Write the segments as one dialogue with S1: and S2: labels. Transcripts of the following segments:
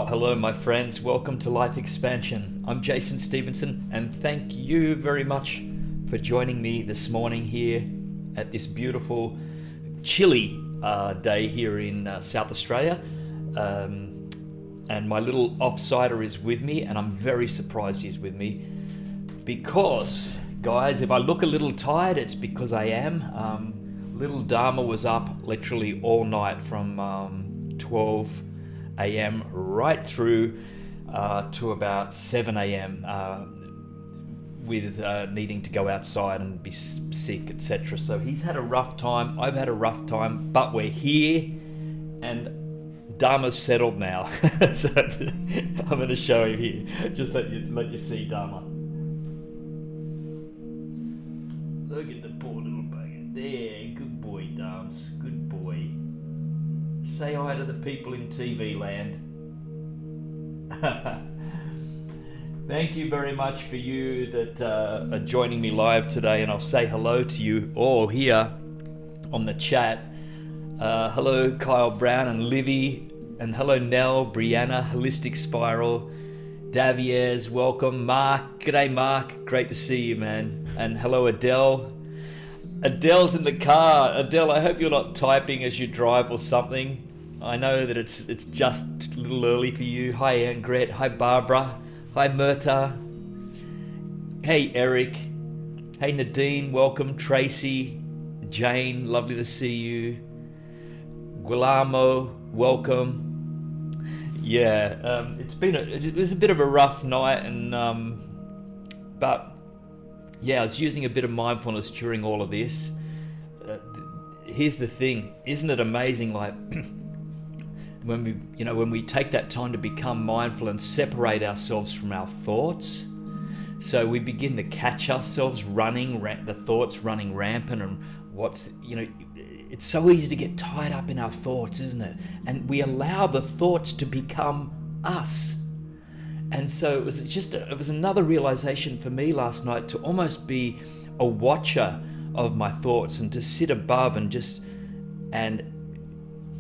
S1: Well, hello, my friends. Welcome to Life Expansion. I'm Jason Stephenson, and thank you very much for joining me this morning here at this beautiful, chilly day here in South Australia. And my little offsider is with me, and I'm very surprised he's with me because, guys, if I look a little tired, it's because I am. Little Dharma was up literally all night from 12 a.m. right through to about 7 a.m. With needing to go outside and be sick, etc. So he's had a rough time, I've had a rough time, but we're here and Dharma's settled now. So I'm going to show you here, just let you see Dharma. Look at the poor little bugger. There, good boy, Dharms, good boy. Say hi to the people in TV land. Thank you very much for you that are joining me live today, and I'll say hello to you all here on the chat. Hello Kyle Brown and Livy, and hello Nell, Brianna, Holistic Spiral, Davies, welcome. Mark, g'day Mark, great to see you, man. And hello Adele. Adele's in the car. Adele, I hope you're not typing as you drive or something. I know that it's just a little early for you. Hi Angret, hi Barbara, hi Murta, hey Eric, hey Nadine, welcome. Tracy, Jane, lovely to see you. Guillermo, welcome. Yeah, it was a bit of a rough night, and but yeah, I was using a bit of mindfulness during all of this. Here's the thing, isn't it amazing? Like when we take that time to become mindful and separate ourselves from our thoughts, so we begin to catch ourselves the thoughts running rampant, and it's so easy to get tied up in our thoughts, isn't it? And we allow the thoughts to become us. And so it was another realization for me last night to almost be a watcher of my thoughts and to sit above and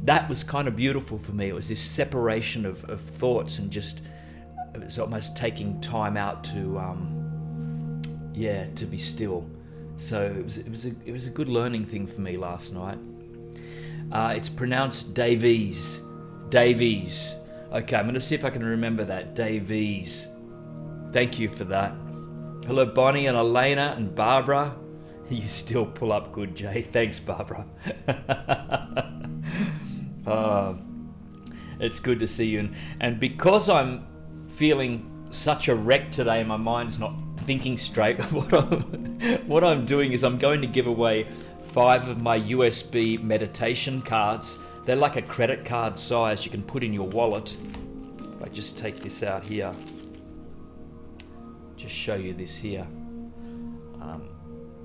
S1: that was kind of beautiful for me. It was this separation of thoughts, and it was almost taking time out to be still. So it was a good learning thing for me last night. It's pronounced Davies. Okay, I'm going to see if I can remember that. Davies. Thank you for that. Hello, Bonnie and Elena and Barbara. You still pull up good, Jay. Thanks, Barbara. It's good to see you. And because I'm feeling such a wreck today, my mind's not thinking straight, what I'm doing is I'm going to give away 5 of my USB meditation cards. They're like a credit card size you can put in your wallet. If I just take this out here, just show you this here.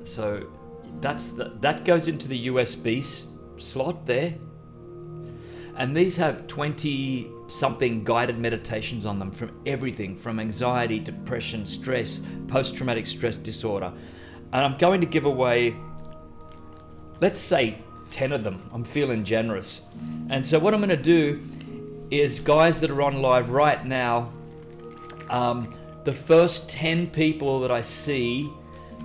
S1: So that goes into the USB slot there. And these have 20 something guided meditations on them, from everything from anxiety, depression, stress, post-traumatic stress disorder. And I'm going to give away, let's say 10 of them. I'm feeling generous. And so what I'm going to do is, guys that are on live right now, the first 10 people that I see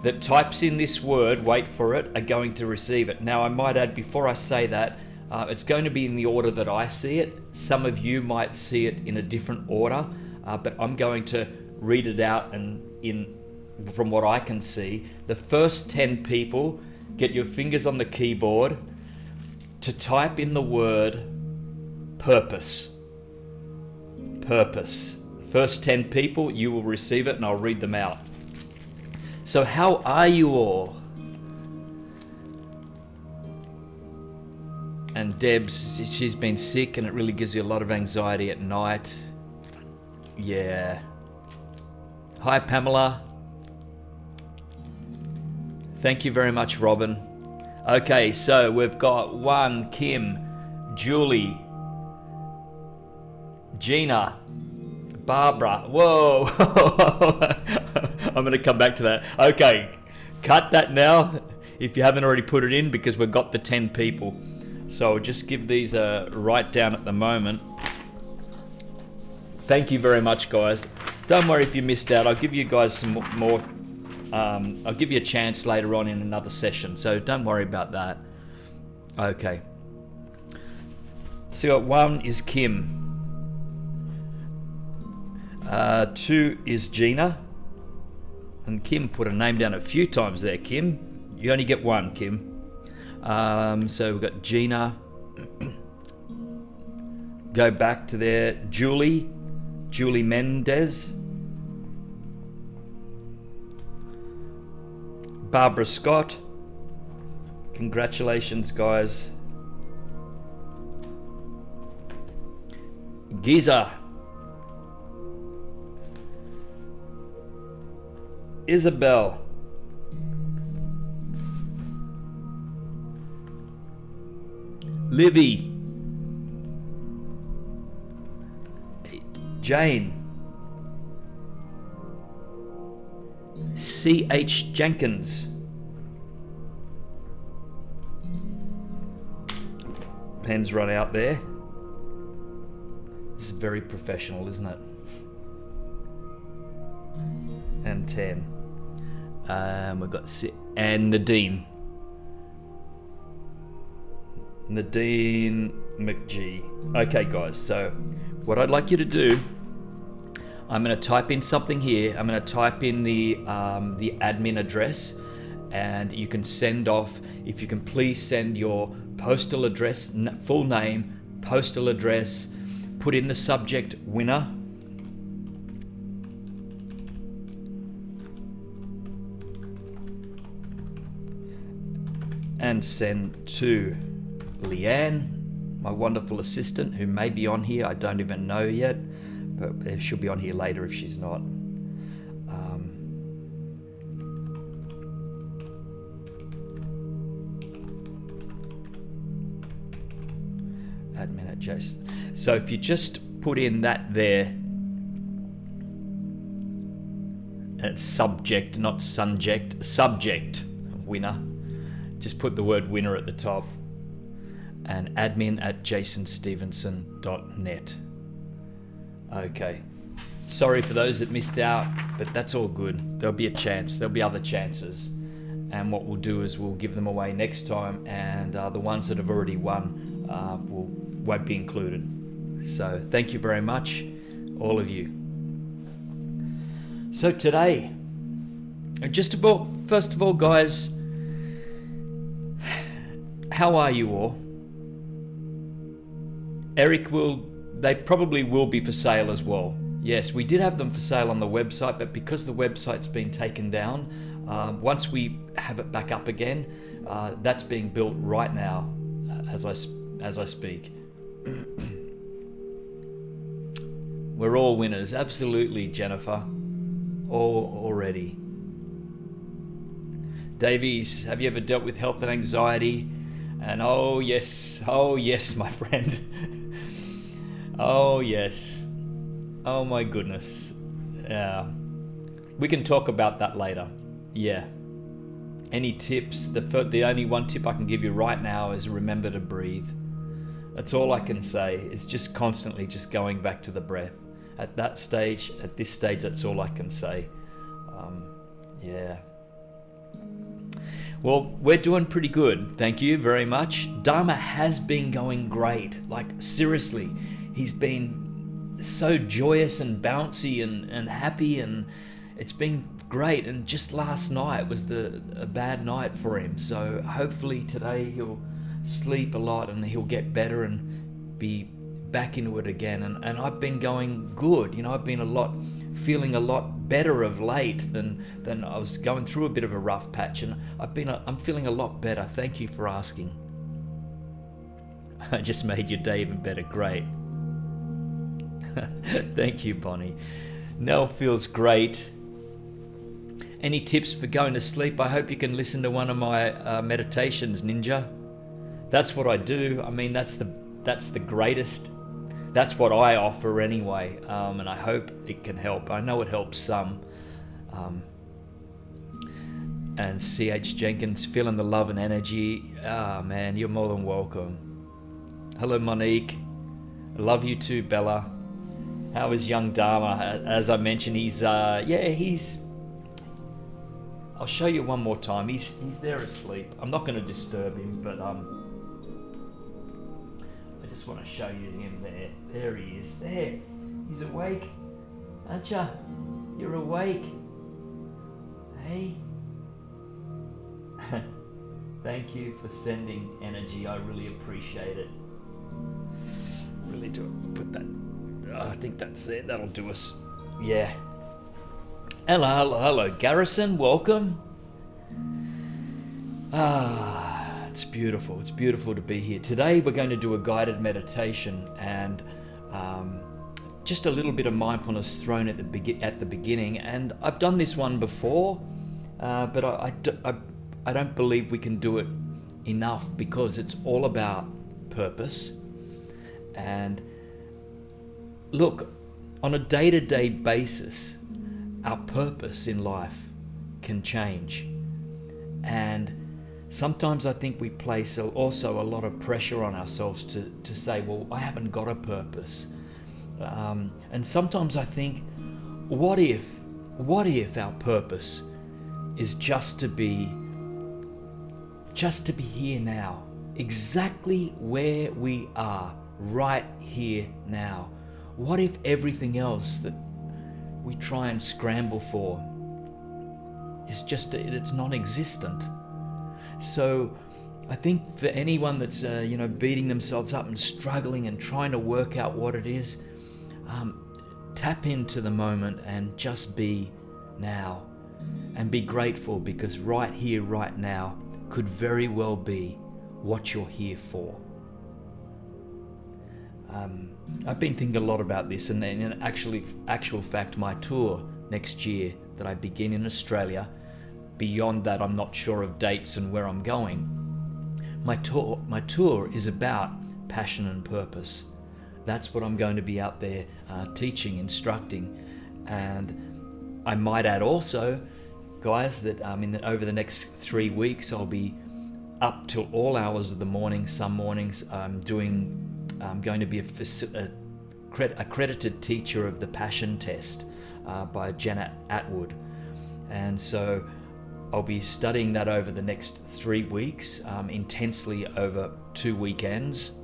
S1: that types in this word, wait for it, are going to receive it. Now I might add, before I say that, it's going to be in the order that I see it. Some of you might see it in a different order, but I'm going to read it out from what I can see. The first 10 people, get your fingers on the keyboard to type in the word purpose. Purpose. First 10 people, you will receive it, and I'll read them out. So how are you all? And Deb's, she's been sick, and it really gives you a lot of anxiety at night. Yeah. Hi, Pamela. Thank you very much, Robin. Okay, so we've got 1, Kim, Julie, Gina, Barbara. Whoa. I'm going to come back to that. Okay, cut that now if you haven't already put it in, because we've got the 10 people. So I'll just give these a write down at the moment. Thank you very much, guys. Don't worry if you missed out. I'll give you guys some more. I'll give you a chance later on in another session, so don't worry about that. Okay. So 1 is Kim. 2 is Gina. And Kim put a name down a few times there, Kim. You only get 1, Kim. So we've got Gina. Go back to there. Julie Mendez. Barbara Scott. Congratulations, guys. Giza. Isabel. Livy. Jane. C.H. Jenkins. Pen's run out there. This is very professional, isn't it? And 10. We've got and Nadine. Nadine McGee. Okay, guys, so what I'd like you to do, I'm going to type in something here. I'm going to type in the admin address, and you can send off, if you can please send your postal address, full name, postal address, put in the subject winner. And send to Leanne, my wonderful assistant, who may be on here. I don't even know yet, but she'll be on here later if she's not. Admin at Jason. So if you just put in that there, subject, not subject, subject, winner. Just put the word winner at the top, and admin at jasonstephenson.net. Okay. Sorry for those that missed out, but that's all good. There'll be a chance. There'll be other chances. And what we'll do is we'll give them away next time, and the ones that have already won won't be included. So thank you very much, all of you. So today, first of all, guys, how are you all? Eric, they probably will be for sale as well. Yes, we did have them for sale on the website, but because the website's been taken down, once we have it back up again, that's being built right now as I speak. We're all winners, absolutely, Jennifer. All already. Davies, have you ever dealt with health and anxiety? And oh yes, my friend. Oh yes. Oh my goodness. Yeah. We can talk about that later. Yeah. Any tips? The only one tip I can give you right now is remember to breathe. That's all I can say. It's just constantly just going back to the breath. At this stage, that's all I can say. Yeah. Well, we're doing pretty good. Thank you very much. Dharma has been going great. Like, seriously, he's been so joyous and bouncy and happy, and it's been great. And just last night was a bad night for him. So hopefully today he'll sleep a lot and he'll get better and be back into it again. And I've been going good. You know, I've been feeling a lot better of late than I was going through a bit of a rough patch, and I'm feeling a lot better. Thank you for asking. I just made your day even better. Great. Thank you, Bonnie. Nell feels great. Any tips for going to sleep? I hope you can listen to one of my meditations, Ninja. That's what I do. I mean, that's the greatest. That's what I offer anyway, and I hope it can help. I know it helps some. And C.H. Jenkins, feeling the love and energy. Ah, man, you're more than welcome. Hello, Monique. I love you too, Bella. How is young Dharma? As I mentioned, he's I'll show you one more time. He's there asleep. I'm not going to disturb him, but I just want to show you him there. There he is. There. He's awake. Aren't ya? You're awake. Hey. Thank you for sending energy. I really appreciate it. Really do. Put that. I think that's it. That'll do us. Yeah. Hello, Garrison. Welcome. It's beautiful. It's beautiful to be here. Today we're going to do a guided meditation and just a little bit of mindfulness thrown at the beginning. And I've done this one before, but I don't believe we can do it enough because it's all about purpose. And look, on a day-to-day basis, our purpose in life can change. And sometimes I think we place also a lot of pressure on ourselves to say, well, I haven't got a purpose. And sometimes I think, what if our purpose is just to be here now, exactly where we are, right here now? What if everything else that we try and scramble for is it's non-existent? So I think for anyone that's beating themselves up and struggling and trying to work out what it is, tap into the moment and just be now and be grateful, because right here, right now could very well be what you're here for. I've been thinking a lot about this, and in actual fact, my tour next year that I begin in Australia, beyond that I'm not sure of dates and where I'm going. My tour is about passion and purpose. That's what I'm going to be out there teaching, instructing. And I might add also, guys, that over the next 3 weeks I'll be up till all hours of the morning. Some mornings I'm going to be accredited teacher of the Passion Test by Janet Atwood. And so I'll be studying that over the next 3 weeks, intensely over 2 weekends.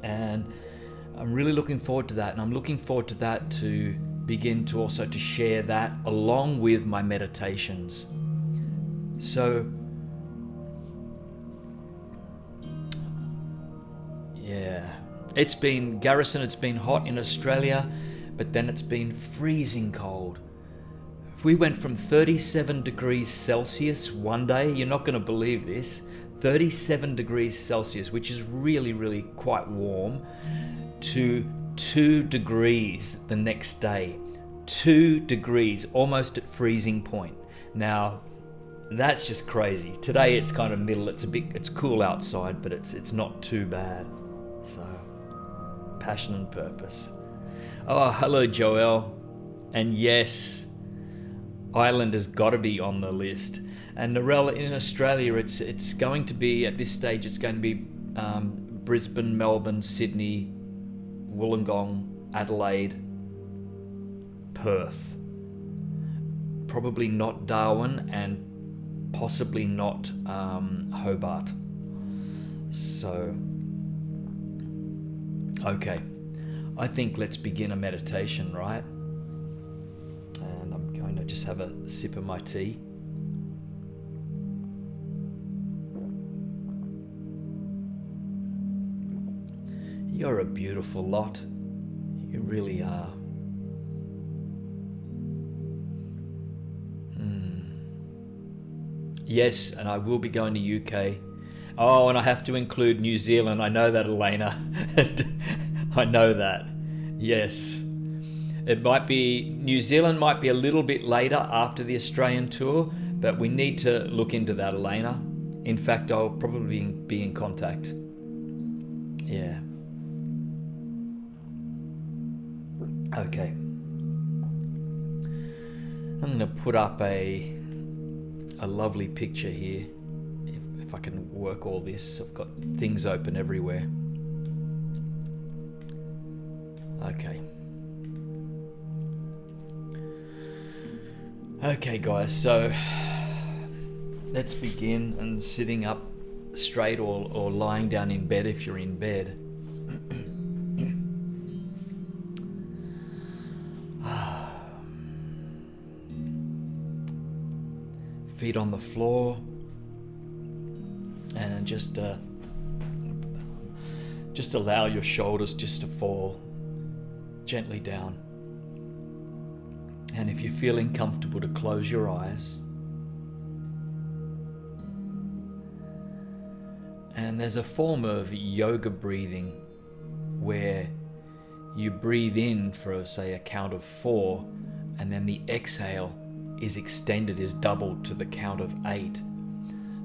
S1: And I'm really looking forward to that. And I'm looking forward to that to begin to also to share that along with my meditations. So yeah, it's been hot in Australia, but then it's been freezing cold. If we went from 37 degrees Celsius one day, you're not going to believe this, 37 degrees Celsius, which is really, really quite warm, to 2 degrees the next day. 2 degrees, almost at freezing point. Now, that's just crazy. Today it's kind of middle, it's cool outside, but it's not too bad. So, passion and purpose. Oh, hello, Joel. And yes, Ireland has got to be on the list. And Narelle, in Australia, it's going to be, at this stage, it's going to be Brisbane, Melbourne, Sydney, Wollongong, Adelaide, Perth. Probably not Darwin, and possibly not Hobart. So, okay, I think let's begin a meditation, right? And I'm going to just have a sip of my tea. You're a beautiful lot. You really are. Yes, and I will be going to UK. Oh, and I have to include New Zealand. I know that, Elena. I know that. Yes. New Zealand might be a little bit later after the Australian tour, but we need to look into that, Elena. In fact, I'll probably be in contact. Yeah. Okay. I'm going to put up a lovely picture here. If I can work all this, I've got things open everywhere. Okay. Okay, guys, so let's begin, and sitting up straight or lying down in bed if you're in bed. Feet on the floor, and just allow your shoulders just to fall gently down. And if you're feeling comfortable, to close your eyes. And there's a form of yoga breathing where you breathe in for, say, a count of 4, and then the exhale is extended, is doubled to the count of 8.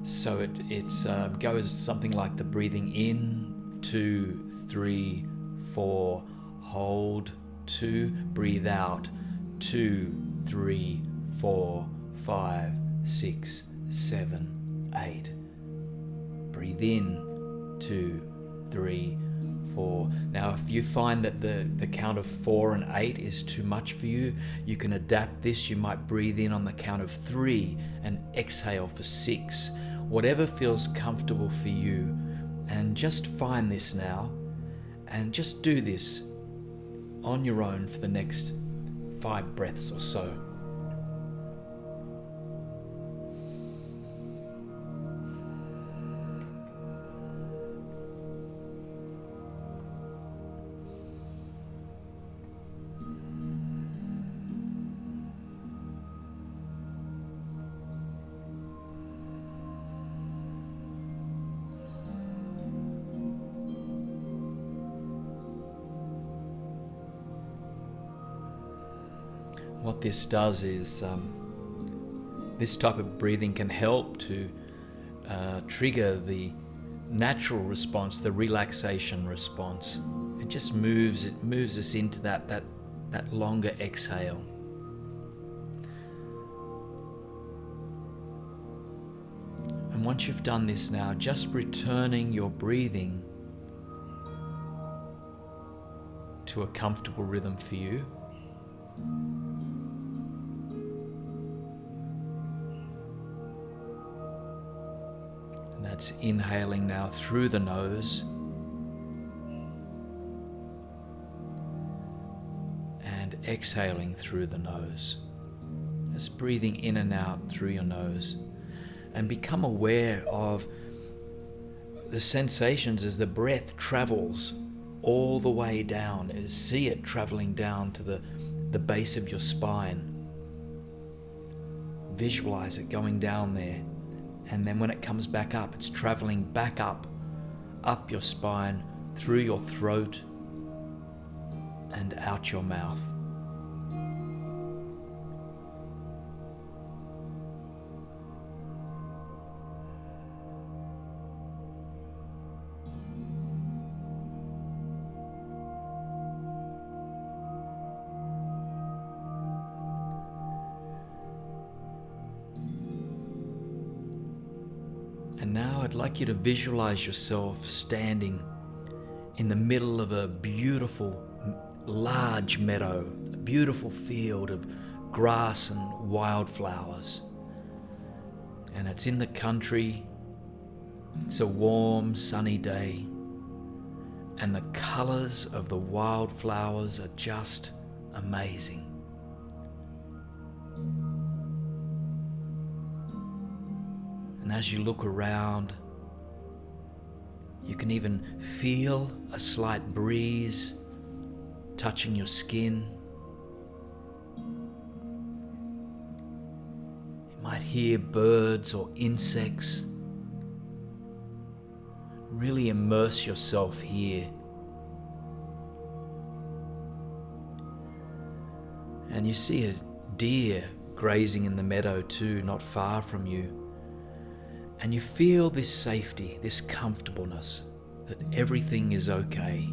S1: So it goes something like the breathing in, 2, 3, 4, hold, 2, breathe out, 2, 3, 4, 5, 6, 7, 8. Breathe in, 2, 3, 4. Now, if you find that the count of 4 and 8 is too much for you, you can adapt this. You might breathe in on the count of 3 and exhale for 6. Whatever feels comfortable for you. And just find this now, and just do this on your own for the next 5 breaths or so. What this does is, this type of breathing can help to trigger the natural response, the relaxation response. It just moves us into that longer exhale. And once you've done this now, just returning your breathing to a comfortable rhythm for you. That's inhaling now through the nose and exhaling through the nose. Just breathing in and out through your nose, and become aware of the sensations as the breath travels all the way down. See it traveling down to the base of your spine. Visualize it going down there. And then when it comes back up, it's traveling back up your spine, through your throat, and out your mouth. And now I'd like you to visualize yourself standing in the middle of a beautiful, large meadow, a beautiful field of grass and wildflowers. And it's in the country. It's a warm, sunny day. And the colors of the wildflowers are just amazing. And as you look around, you can even feel a slight breeze touching your skin. You might hear birds or insects. Really immerse yourself here. And you see a deer grazing in the meadow too, not far from you. And you feel this safety, this comfortableness, that everything is okay.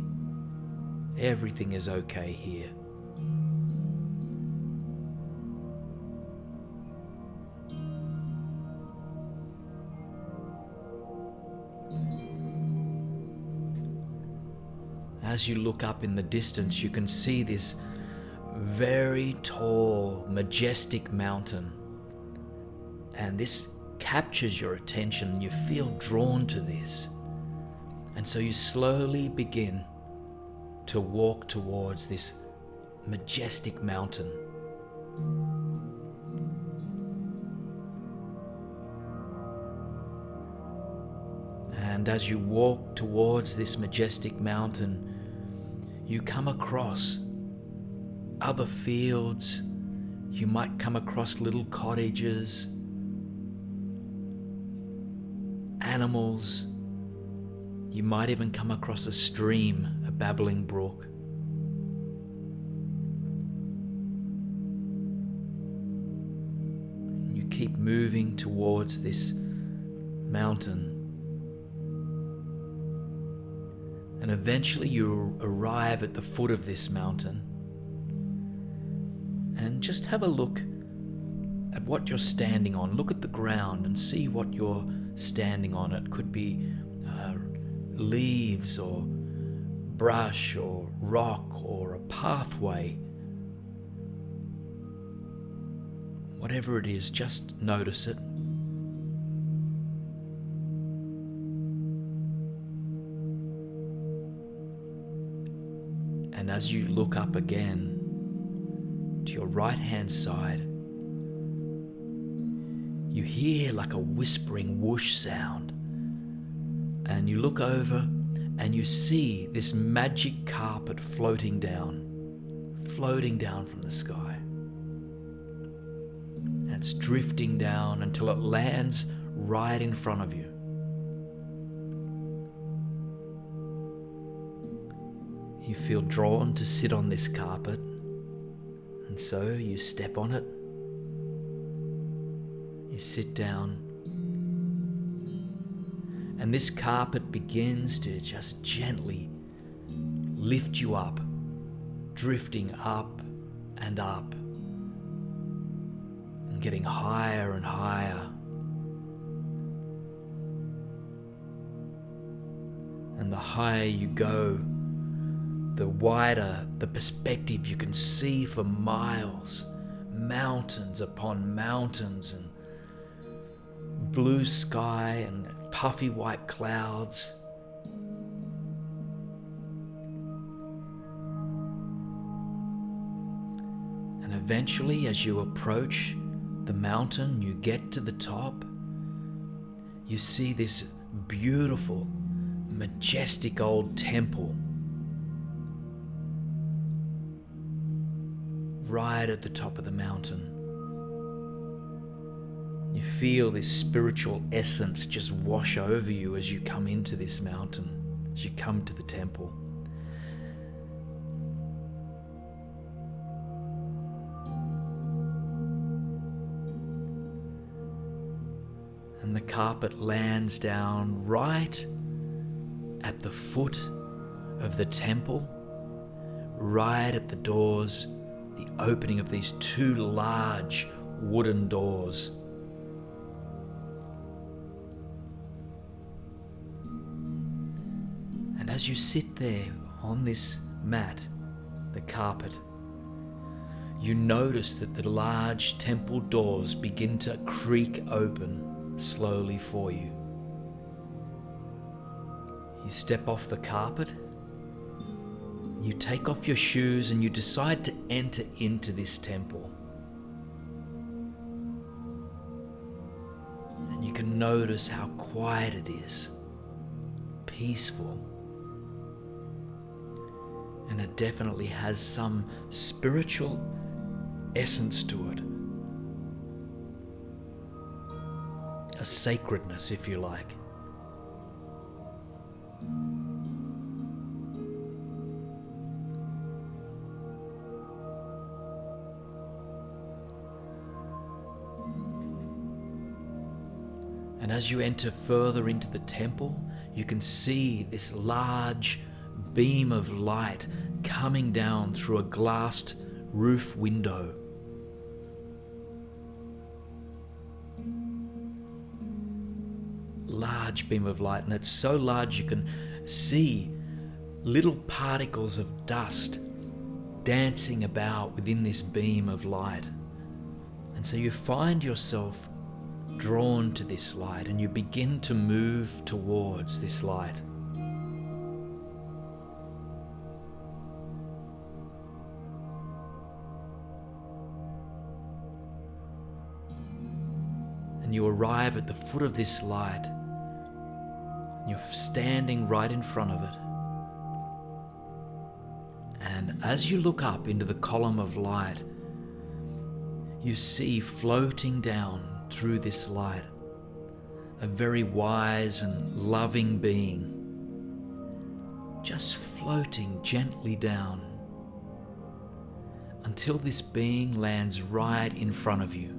S1: Everything is okay here. As you look up in the distance, you can see this very tall, majestic mountain. And this captures your attention. You feel drawn to this. And so you slowly begin to walk towards this majestic mountain. And as you walk towards this majestic mountain, you come across other fields. You might come across little cottages, animals. You might even come across a stream, a babbling brook. You keep moving towards this mountain. And eventually you arrive at the foot of this mountain. And just have a look at what you're standing on. Look at the ground and see what you're standing on. It could be leaves or brush or rock or a pathway. Whatever it is, just notice it. And as you look up again to your right-hand side, you hear like a whispering whoosh sound. And you look over and you see this magic carpet floating down from the sky. And it's drifting down until it lands right in front of you. You feel drawn to sit on this carpet, and so you step on it. You sit down, and this carpet begins to just gently lift you up, drifting up, and getting higher and higher. And the higher you go, the wider the perspective you can see for miles, mountains upon mountains, and blue sky and puffy white clouds. And eventually, as you approach the mountain, you get to the top, you see this beautiful, majestic old temple right at the top of the mountain. You feel this spiritual essence just wash over you as you come into this mountain, as you come to the temple. And the carpet lands down right at the foot of the temple, right at the doors, the opening of these two large wooden doors. And as you sit there on this mat, the carpet, you notice that the large temple doors begin to creak open slowly for you. You step off the carpet, you take off your shoes, and you decide to enter into this temple. And you can notice how quiet it is, peaceful. And it definitely has some spiritual essence to it. A sacredness, if you like. And as you enter further into the temple, you can see this large beam of light coming down through a glassed roof window. Large beam of light, and it's so large you can see little particles of dust dancing about within this beam of light. And so you find yourself drawn to this light, and you begin to move towards this light. And you arrive at the foot of this light, and you're standing right in front of it. And as you look up into the column of light, you see floating down through this light a very wise and loving being, just floating gently down until this being lands right in front of you.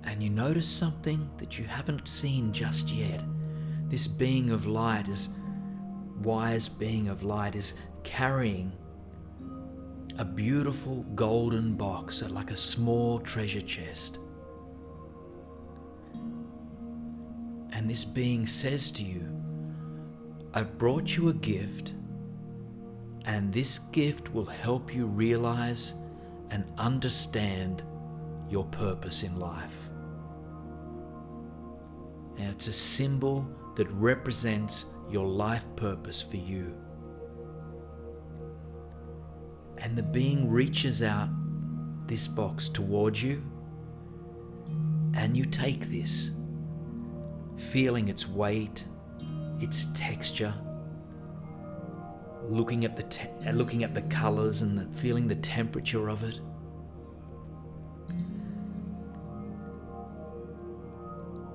S1: And you notice something that you haven't seen just yet. This being of light, this wise being of light, is carrying a beautiful golden box, like a small treasure chest. And this being says to you, I've brought you a gift, and this gift will help you realize and understand your purpose in life. And it's a symbol that represents your life purpose for you. And the being reaches out this box towards you, and you take this, feeling its weight, its texture, looking at the colors and feeling the temperature of it.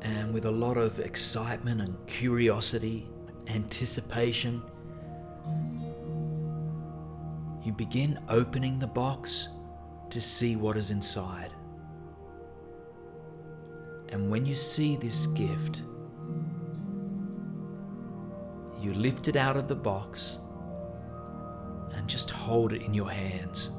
S1: And with a lot of excitement and curiosity, anticipation, you begin opening the box to see what is inside. And when you see this gift, you lift it out of the box and just hold it in your hands.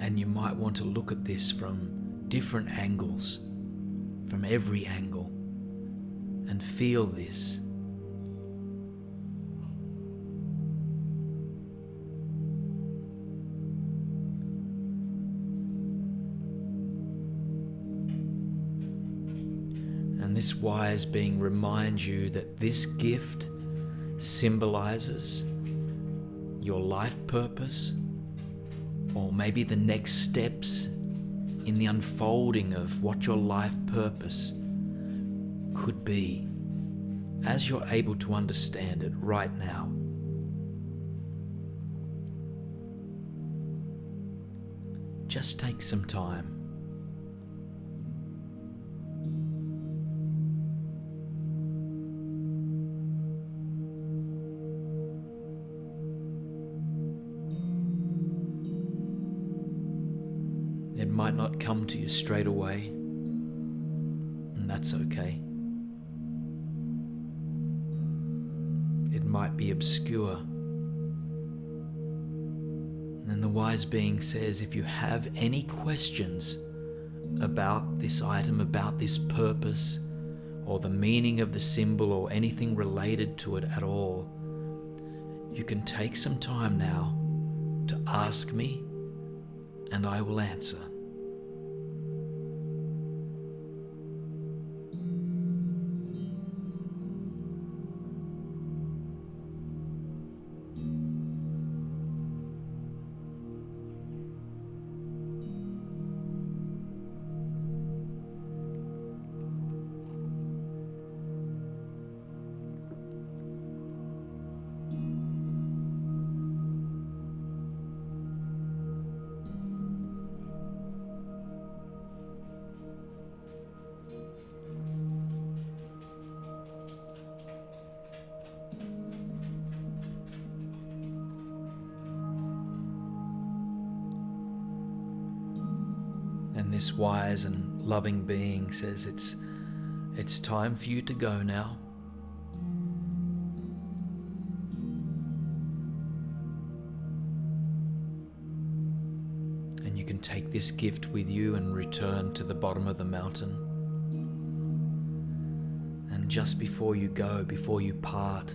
S1: And you might want to look at this from different angles, from every angle, and feel this. And this wise being reminds you that this gift symbolizes your life purpose, or maybe the next steps in the unfolding of what your life purpose could be, as you're able to understand it right now. Just take some time. It might not come to you straight away, and that's okay. It might be obscure. And the wise being says, if you have any questions about this item, about this purpose, or the meaning of the symbol, or anything related to it at all, you can take some time now to ask me, and I will answer. And this wise and loving being says, it's time for you to go now. And you can take this gift with you and return to the bottom of the mountain. And just before you go, before you part,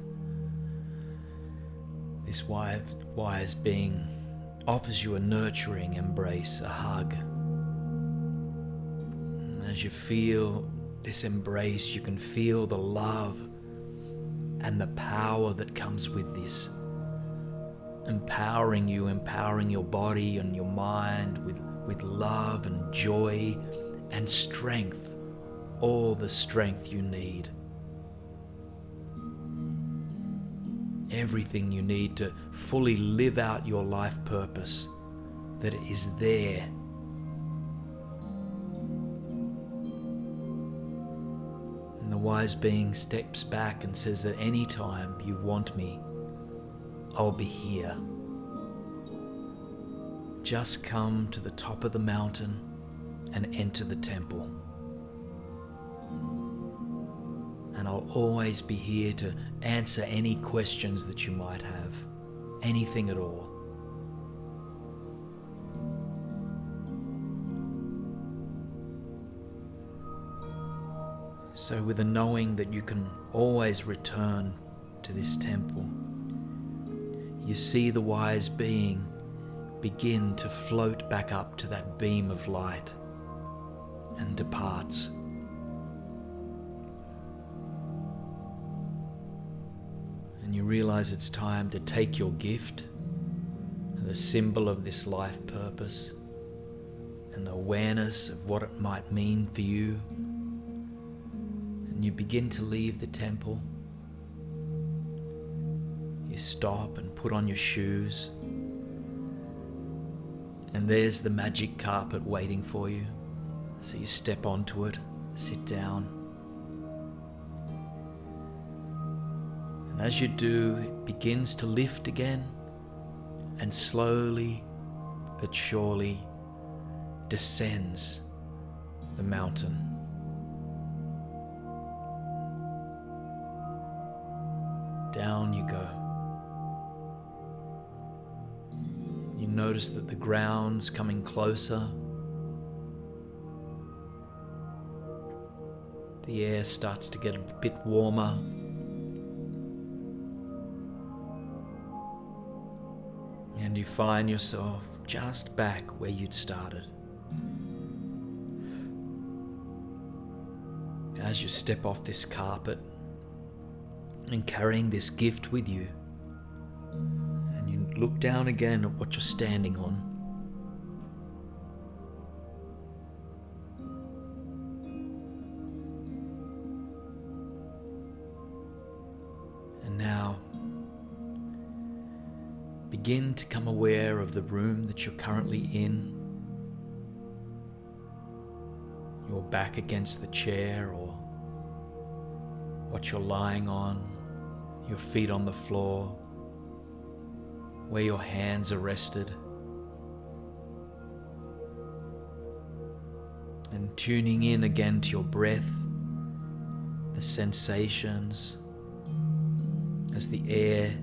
S1: this wise being offers you a nurturing embrace, a hug. And as you feel this embrace, you can feel the love and the power that comes with this, empowering you, empowering your body and your mind with love and joy and strength, all the strength you need. Everything you need to fully live out your life purpose, that it is there. And the wise being steps back and says that anytime you want me, I'll be here. Just come to the top of the mountain and enter the temple. And I'll always be here to answer any questions that you might have, anything at all. So with the knowing that you can always return to this temple, you see the wise being begin to float back up to that beam of light and departs. And you realize it's time to take your gift, the symbol of this life purpose, and the awareness of what it might mean for you. And you begin to leave the temple. You stop and put on your shoes. And there's the magic carpet waiting for you. So you step onto it, sit down. And as you do, it begins to lift again, and slowly but surely descends the mountain. Down you go. You notice that the ground's coming closer. The air starts to get a bit warmer. And you find yourself just back where you'd started. As you step off this carpet and carrying this gift with you, and you look down again at what you're standing on, and now begin to come aware of the room that you're currently in. Your back against the chair, or what you're lying on, your feet on the floor, where your hands are rested. And tuning in again to your breath, the sensations, as the air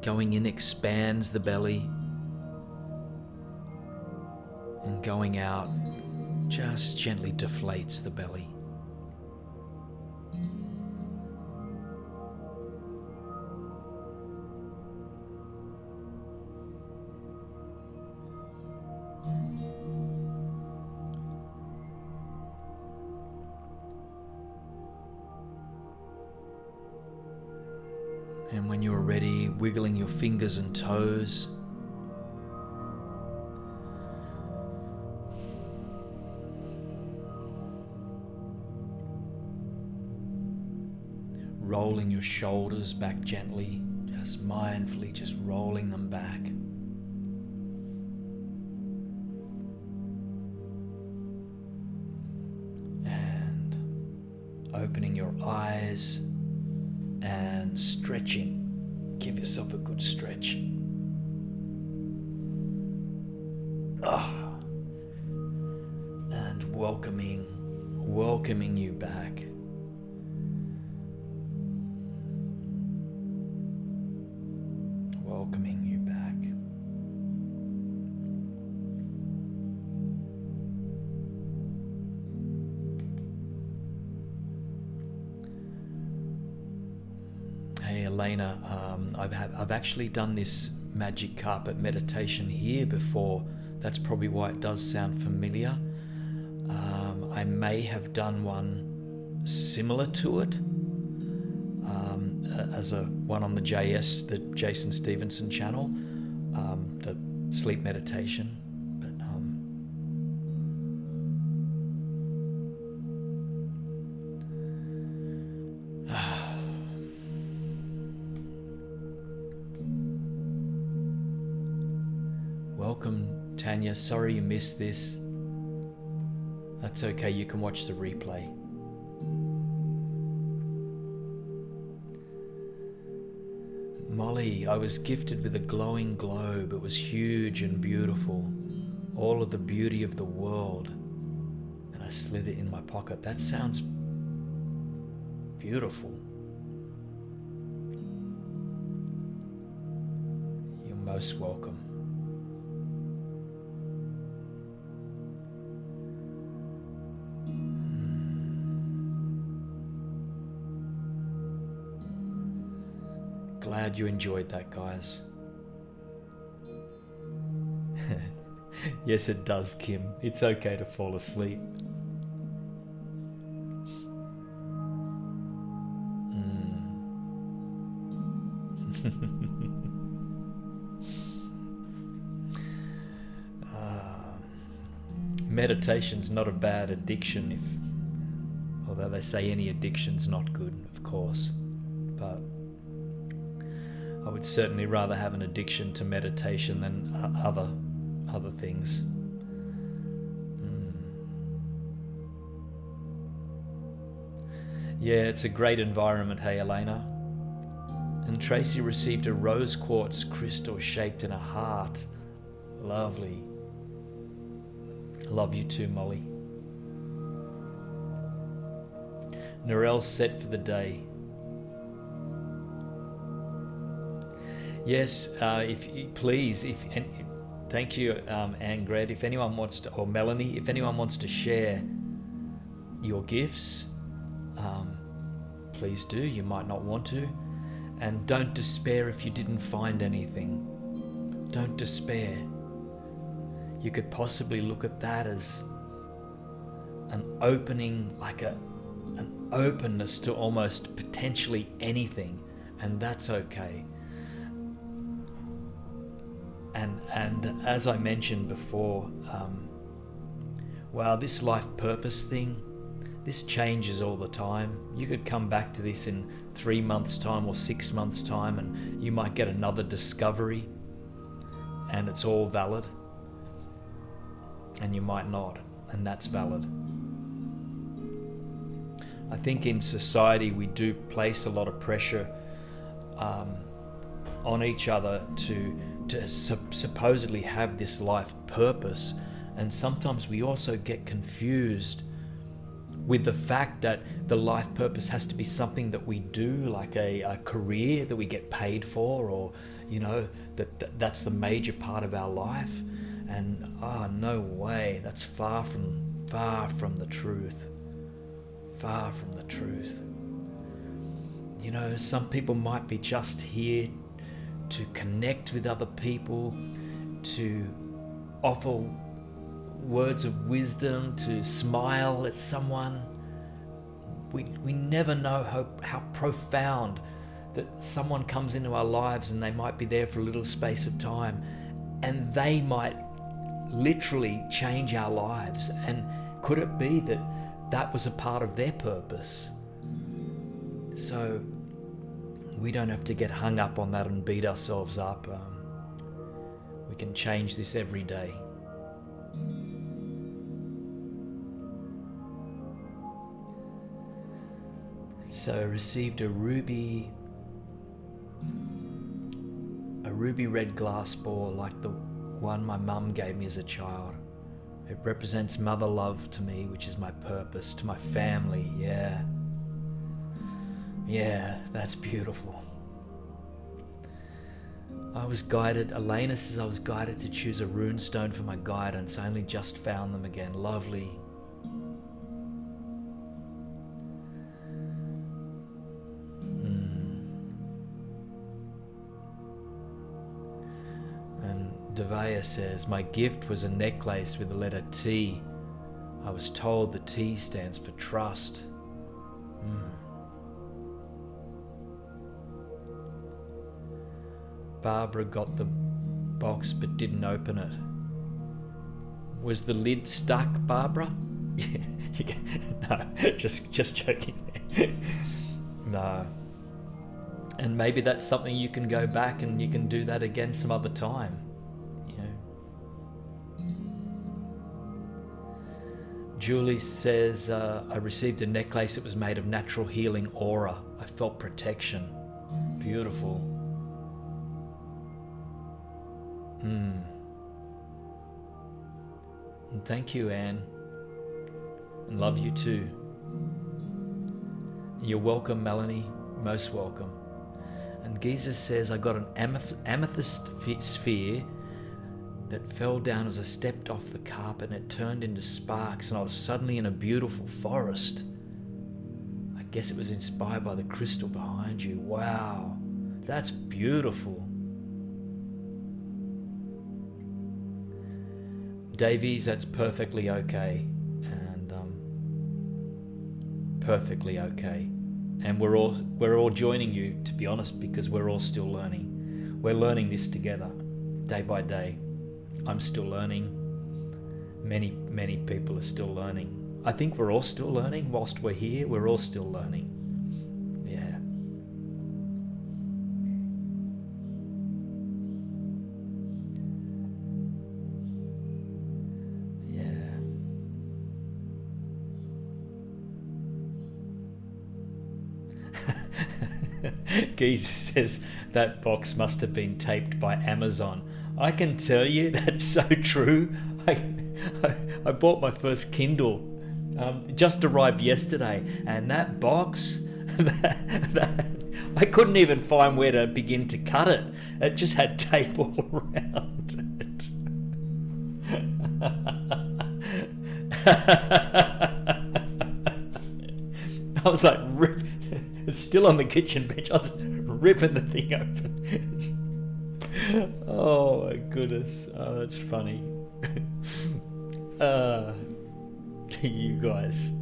S1: going in expands the belly, and going out just gently deflates the belly. And when you're ready, wiggling your fingers and toes, rolling your shoulders back gently, just mindfully just rolling them back. And opening your eyes and stretching. Give yourself a good stretch. And welcoming you back. Welcoming you back. Elena, I've actually done this magic carpet meditation here before. That's probably why it does sound familiar. I may have done one similar to it as a one on the Jason Stephenson channel, the sleep meditation. But welcome, Tanya. Sorry you missed this. That's okay, you can watch the replay. Molly, I was gifted with a glowing globe. It was huge and beautiful. All of the beauty of the world. And I slid it in my pocket. That sounds beautiful. You're most welcome. Glad you enjoyed that, guys. Yes, it does, Kim. It's okay to fall asleep. Meditation's not a bad addiction, although they say any addiction's not good, of course. But I would certainly rather have an addiction to meditation than other things. Yeah, it's a great environment, hey Elena. And Tracy received a rose quartz crystal shaped in a heart. Lovely. Love you too, Molly. Narelle's set for the day. Yes, thank you, Angred. If anyone wants to, or Melanie, if anyone wants to share your gifts, please do. You might not want to. And don't despair if you didn't find anything. Don't despair. You could possibly look at that as an opening, like an openness to almost potentially anything, and that's okay. And as I mentioned before, this life purpose thing, this changes all the time. You could come back to this in 3 months' time or 6 months' time, and you might get another discovery, and it's all valid. And you might not, and that's valid. I think in society we do place a lot of pressure on each other to supposedly have this life purpose, and sometimes we also get confused with the fact that the life purpose has to be something that we do, like a career that we get paid for, or that's the major part of our life. And no way, that's far from the truth. Far from the truth. Some people might be just here to connect with other people, to offer words of wisdom, to smile at someone. We never know how profound that someone comes into our lives, and they might be there for a little space of time, and they might literally change our lives. And could it be that was a part of their purpose? So we don't have to get hung up on that and beat ourselves up. We can change this every day. So I received a ruby red glass ball like the one my mum gave me as a child. It represents mother love to me, which is my purpose, to my family. Yeah, that's beautiful. Elena says I was guided to choose a rune stone for my guidance. I only just found them again. Lovely. Devaya says, my gift was a necklace with the letter T. I was told the T stands for trust. Barbara got the box but didn't open it. Was the lid stuck, Barbara? No, just joking. No. And maybe that's something you can go back and you can do that again some other time. Julie says, I received a necklace that was made of natural healing aura. I felt protection. Beautiful. And thank you, Anne. And love you too. You're welcome, Melanie. Most welcome. And Giza says, I got an amethyst sphere that fell down as I stepped off the carpet, and it turned into sparks, and I was suddenly in a beautiful forest. I guess it was inspired by the crystal behind you. Wow, that's beautiful. Davies, that's perfectly okay, and perfectly okay. And we're all joining you, to be honest, because we're all still learning. We're learning this together, day by day. I'm still learning. Many people are still learning. I think we're all still learning. Whilst we're here, we're all still learning. Yeah. Geese says that box must have been taped by Amazon. I can tell you that's so true. I bought my first Kindle. Just arrived yesterday, and that box, I couldn't even find where to begin to cut it. It just had tape all around it. I was like, it's still on the kitchen bench. I was ripping the thing open. Oh my goodness. Oh, that's funny. You guys.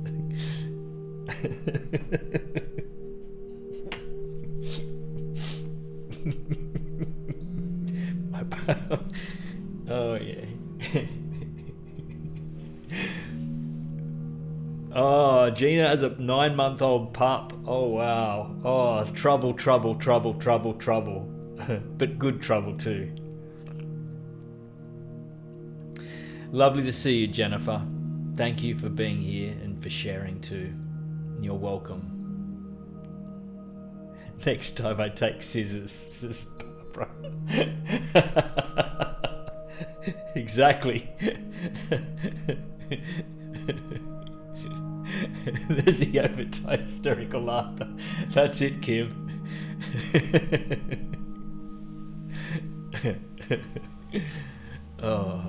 S1: Oh yeah. Oh, Gina has a 9-month-old pup. Oh wow. Oh, trouble. But good trouble too. Lovely to see you, Jennifer. Thank you for being here and for sharing too. You're welcome. Next time I take scissors, says Barbara. Exactly. There's the overtime hysterical laughter. That's it, Kim. Oh.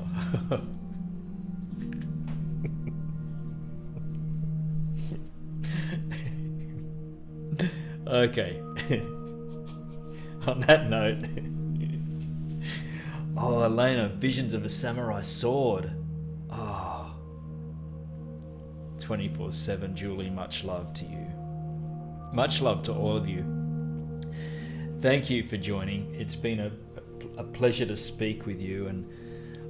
S1: Okay. On that note. Oh, Elena, visions of a samurai sword. Oh. 24/7, Julie, much love to you. Much love to all of you. Thank you for joining. It's been a pleasure to speak with you. And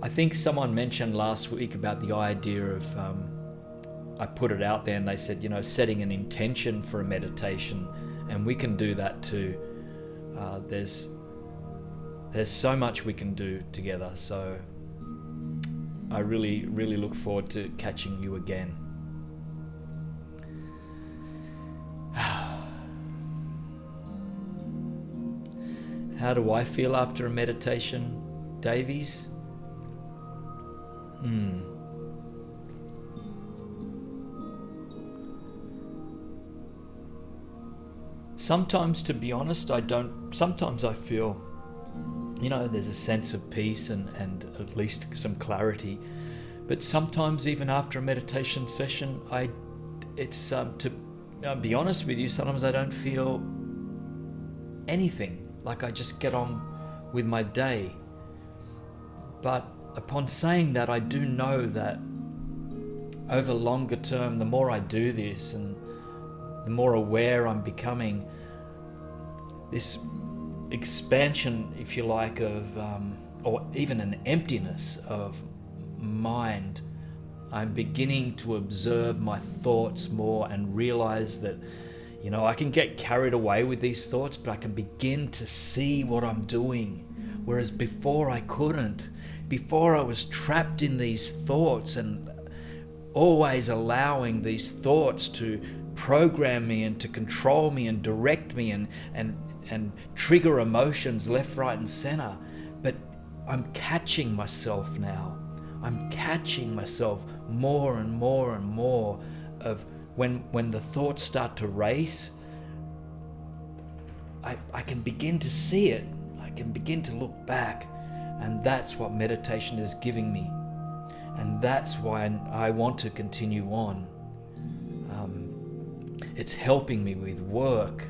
S1: I think someone mentioned last week about the idea of, I put it out there and they said, setting an intention for a meditation, and we can do that too. There's so much we can do together. So I really, really look forward to catching you again. How do I feel after a meditation, Davies? Sometimes, to be honest, sometimes I feel, there's a sense of peace and at least some clarity. But sometimes even after a meditation session, to be honest with you, sometimes I don't feel anything. Like I just get on with my day. But upon saying that, I do know that over longer term, the more I do this and the more aware I'm becoming, this expansion, if you like, of or even an emptiness of mind, I'm beginning to observe my thoughts more and realize that, I can get carried away with these thoughts, but I can begin to see what I'm doing. Whereas before I couldn't. Before I was trapped in these thoughts and always allowing these thoughts to program me and to control me and direct me and trigger emotions left, right, and center. But I'm catching myself now. I'm catching myself more and more and more of when the thoughts start to race, I can begin to see it. I can begin to look back. And that's what meditation is giving me. And that's why I want to continue on. It's helping me with work.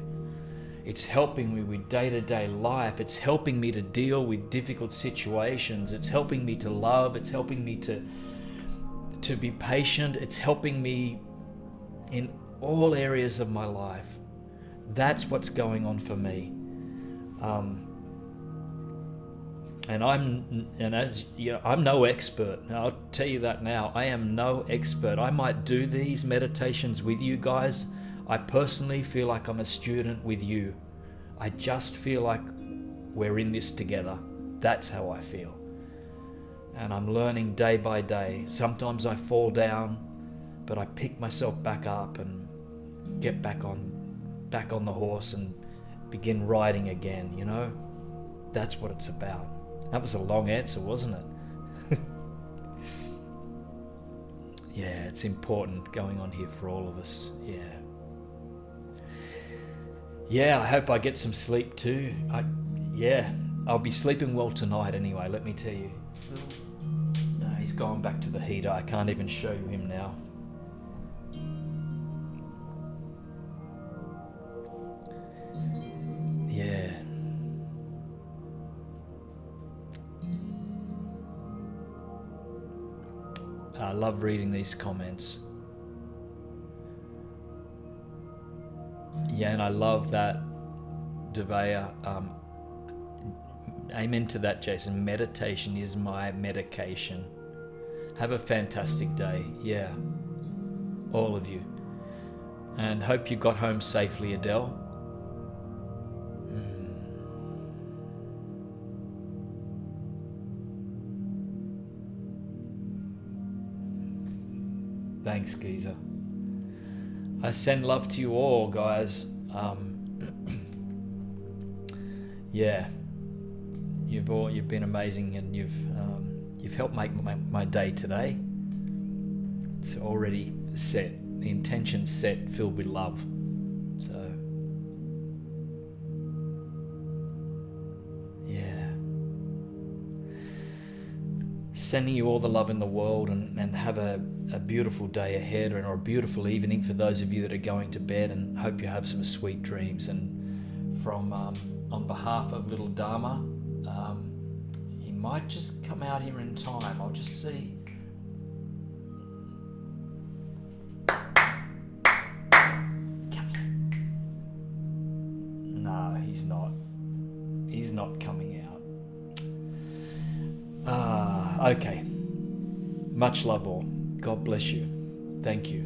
S1: It's helping me with day-to-day life. It's helping me to deal with difficult situations. It's helping me to love. It's helping me to be patient. It's helping me in all areas of my life. That's what's going on for me. I'm no expert. Now, I'll tell you that now. I am no expert. I might do these meditations with you guys. I personally feel like I'm a student with you. I just feel like we're in this together. That's how I feel. And I'm learning day by day. Sometimes I fall down, but I pick myself back up and get back on the horse and begin riding again, That's what it's about. That was a long answer, wasn't it? Yeah, it's important going on here for all of us. Yeah, I hope I get some sleep too. I'll be sleeping well tonight anyway, let me tell you. No, he's gone back to the heater. I can't even show you him now. Yeah. I love reading these comments. Yeah, and I love that, Devaya. Amen to that, Jason. Meditation is my medication. Have a fantastic day. Yeah, all of you. And hope you got home safely, Adele. Thanks, Geezer. I send love to you all, guys. Yeah, you've been amazing, and you've helped make my day today. It's already set. The intention's set, filled with love. So, yeah. Sending you all the love in the world, and have a beautiful day ahead, or a beautiful evening for those of you that are going to bed, and hope you have some sweet dreams. And from on behalf of little Dharma, he might just come out here in time. I'll just see. Come here. No, he's not. He's not coming out. Okay. Much love all. God bless you. Thank you.